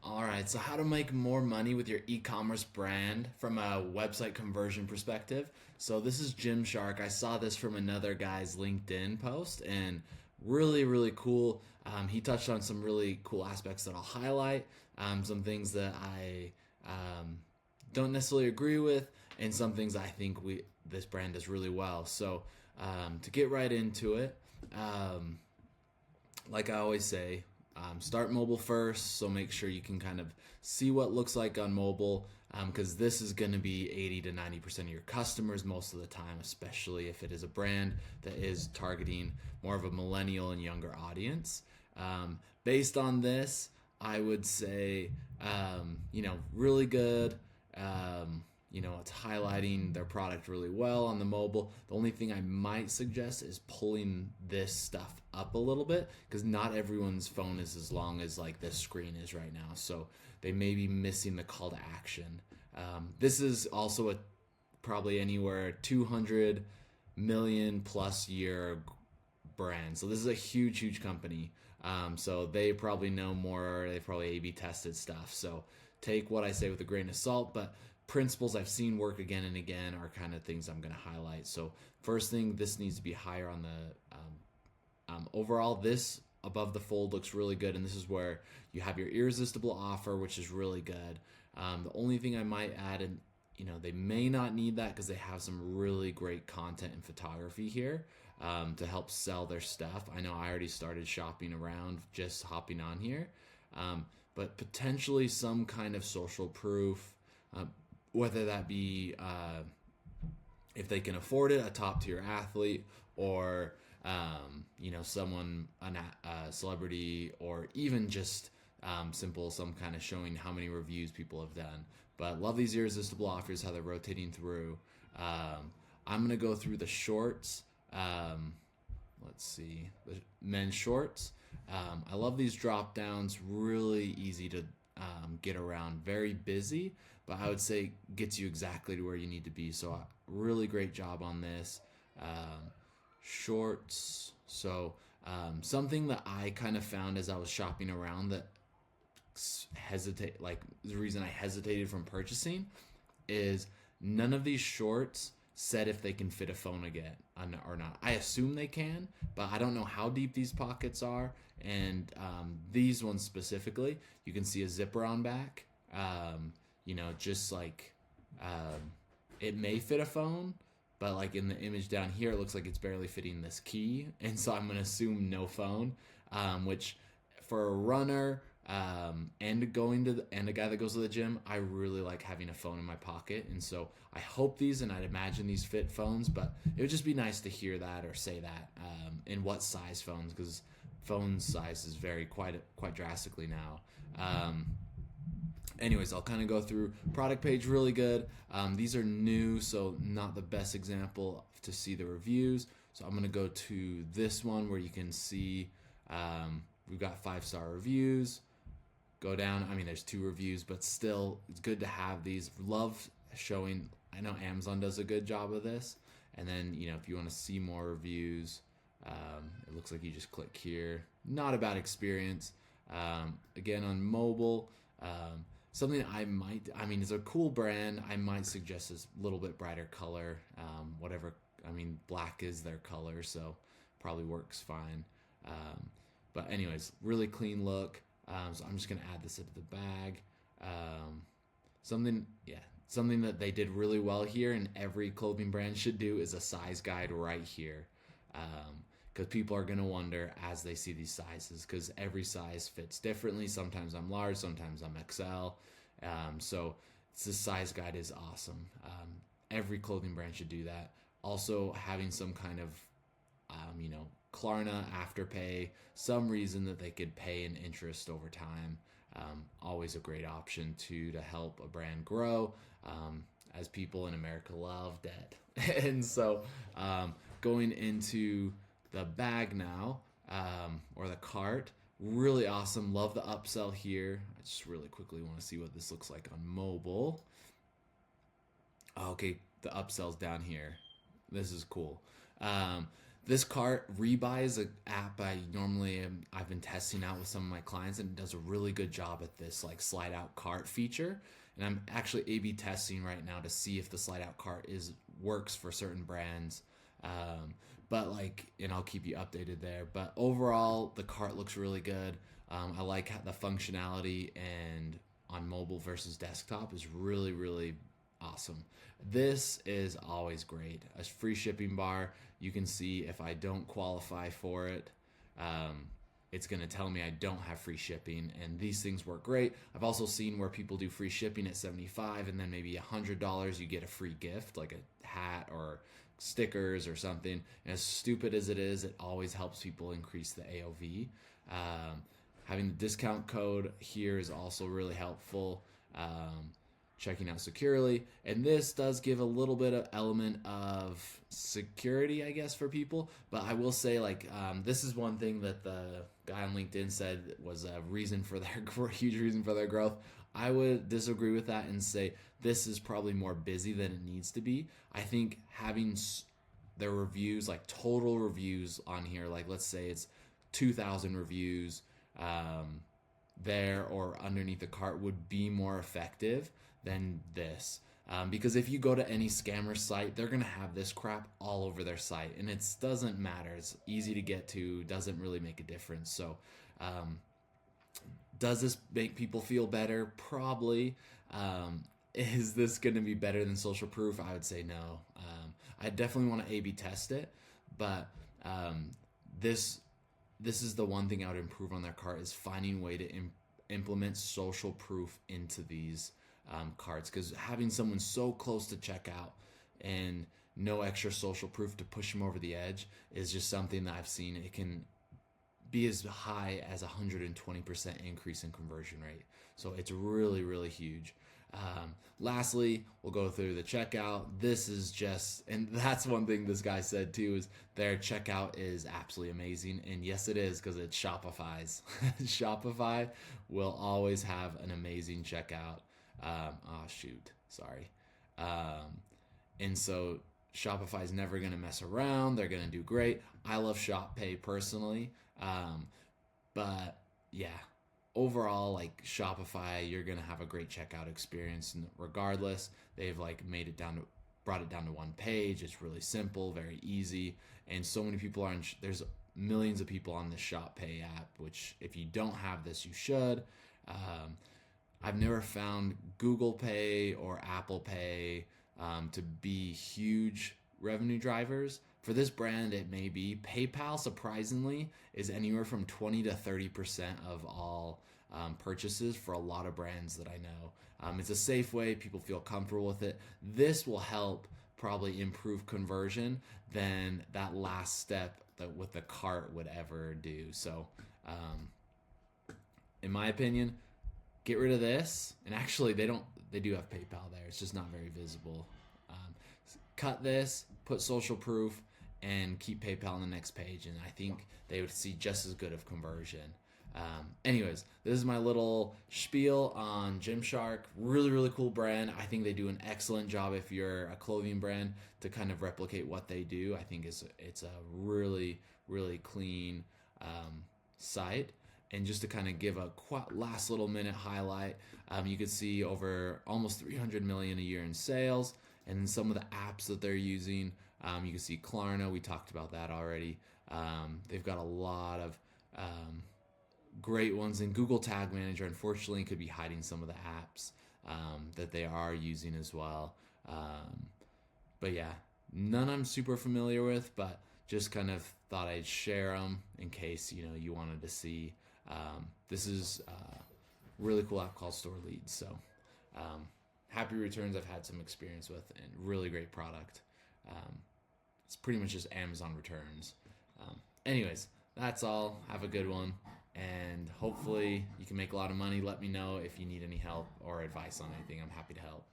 All right, so how to make more money with your e-commerce brand from a website conversion perspective. So this is Gymshark. I saw this from another guy's LinkedIn post and really cool. He touched on some really cool aspects that I'll highlight, some things that I don't necessarily agree with, and some things I think this brand does really well. So to get right into it, um, like I always say, start mobile first. So make sure you can kind of see what it looks like on mobile, because this is going to be 80 to 90% of your customers most of the time, especially if it is a brand that is targeting more of a millennial and younger audience. Based on this, I would say, really good. It's highlighting their product really well on the mobile. The only thing I might suggest is pulling this stuff up a little bit because not everyone's phone is as long as like this screen is right now. So they may be missing the call to action. This is also a probably anywhere 200 million plus year brand. So this is a huge company. So they probably know more. They probably A/B tested stuff. So take what I say with a grain of salt, but principles I've seen work again and again are kind of things I'm going to highlight. So first thing, this needs to be higher on the overall. This above the fold looks really good, and this is where you have your irresistible offer, which is really good. The only thing I might add, and they may not need that because they have some really great content and photography here to help sell their stuff. I know I already started shopping around, just hopping on here, but potentially some kind of social proof. Whether that be if they can afford it, a top tier athlete, or someone, a celebrity, or even just simple, some kind of showing how many reviews people have done. But love these irresistible offers, how they're rotating through. I'm gonna go through the shorts. Let's see, the men's shorts. I love these drop downs, really easy to get around, very busy, but I would say gets you exactly to where you need to be. So really great job on this. Shorts. So something that I kind of found as I was shopping around that the reason I hesitated from purchasing is none of these shorts said if they can fit a phone again or not. I assume they can, but I don't know how deep these pockets are. And these ones specifically, you can see a zipper on back. Just like it may fit a phone, but like in the image down here, it looks like it's barely fitting this key. And so I'm going to assume no phone, which for a runner and a guy that goes to the gym, I really like having a phone in my pocket. And so I hope these, and I'd imagine these fit phones, but it would just be nice to hear that or say that in what size phones, because phone sizes vary quite drastically now. Anyways, I'll kind of go through product page, really good. These are new, so not the best example to see the reviews. So I'm going to go to this one where you can see we've got 5-star reviews. Go down. I mean, there's 2 reviews, but still, it's good to have these. Love showing. I know Amazon does a good job of this. And then, if you want to see more reviews, it looks like you just click here. Not a bad experience. Again, on mobile, something it's a cool brand. I might suggest this little bit brighter color. Whatever. Black is their color, so probably works fine. But anyways, really clean look. So I'm just going to add this into the bag. Something that they did really well here, and every clothing brand should do, is a size guide right here. Because people are going to wonder as they see these sizes, because every size fits differently. Sometimes I'm large, sometimes I'm XL. So this size guide is awesome. Every clothing brand should do that. Also, having some kind of, Klarna Afterpay, some reason that they could pay in interest over time. Always a great option to help a brand grow, as people in America love debt. And so going into the bag now, or the cart, really awesome. Love the upsell here. I just really quickly want to see what this looks like on mobile. Okay, the upsell's down here. This is cool. This cart rebuy is an app I've been testing out with some of my clients, and it does a really good job at this like slide out cart feature. And I'm actually A/B testing right now to see if the slide out cart is works for certain brands. Um, but like, and I'll keep you updated there. But overall, the cart looks really good. I like the functionality, and on mobile versus desktop is really awesome. This is always great. A free shipping bar. You can see if I don't qualify for it. Um, it's going to tell me I don't have free shipping, and these things work great. I've also seen where people do free shipping at 75, and then maybe $100 you get a free gift like a hat or stickers or something. And as stupid as it is, it always helps people increase the AOV. Um, Having the discount code here is also really helpful. Checking out securely, and this does give a little bit of element of security, I guess, for people. But I will say, like, this is one thing that the guy on LinkedIn said was a reason for their huge reason for their growth. I would disagree with that and say this is probably more busy than it needs to be. I think having their reviews, like total reviews on here, like let's say it's 2,000 reviews there or underneath the cart, would be more effective than this. Because if you go to any scammer site, they're going to have this crap all over their site, and it doesn't matter. It's easy to get to, doesn't really make a difference. So does this make people feel better? Probably. Is this going to be better than social proof? I would say no. I definitely want to A/B test it, but this is the one thing I would improve on their cart, is finding a way to implement social proof into these carts, because having someone so close to checkout and no extra social proof to push them over the edge is just something that I've seen. It can be as high as 120% increase in conversion rate. So it's really huge. Lastly, we'll go through the checkout. This is just, and that's one thing this guy said too, is their checkout is absolutely amazing. And yes, it is, because it's Shopify's. Shopify will always have an amazing checkout. And so Shopify's never going to mess around. They're going to do great. I love Shop Pay personally. But yeah, overall, like Shopify, you're going to have a great checkout experience. And regardless, they've like brought it down to one page. It's really simple, very easy. And so many people are there's millions of people on the Shop Pay app, which if you don't have this, you should. I've never found Google Pay or Apple Pay to be huge revenue drivers. For this brand, it may be. PayPal, surprisingly, is anywhere from 20 to 30% of all purchases for a lot of brands that I know. It's a safe way. People feel comfortable with it. This will help probably improve conversion than that last step that with the cart would ever do. So, in my opinion, get rid of this. And actually, they do have PayPal there. It's just not very visible. Cut this, put social proof, and keep PayPal on the next page, and I think they would see just as good of conversion. Anyways, this is my little spiel on Gymshark. Really cool brand. I think they do an excellent job if you're a clothing brand to kind of replicate what they do. I think it's a really clean site. And just to kind of give a last little minute highlight, you could see over almost 300 million a year in sales, and some of the apps that they're using. You can see Klarna, we talked about that already. They've got a lot of great ones, and Google Tag Manager, unfortunately, could be hiding some of the apps that they are using as well. But yeah, none I'm super familiar with, but just kind of thought I'd share them in case you wanted to see. This is a really cool app called Store Leads. So happy returns. I've had some experience with, and really great product. It's pretty much just Amazon returns. Anyways, that's all. Have a good one, and hopefully you can make a lot of money. Let me know if you need any help or advice on anything. I'm happy to help.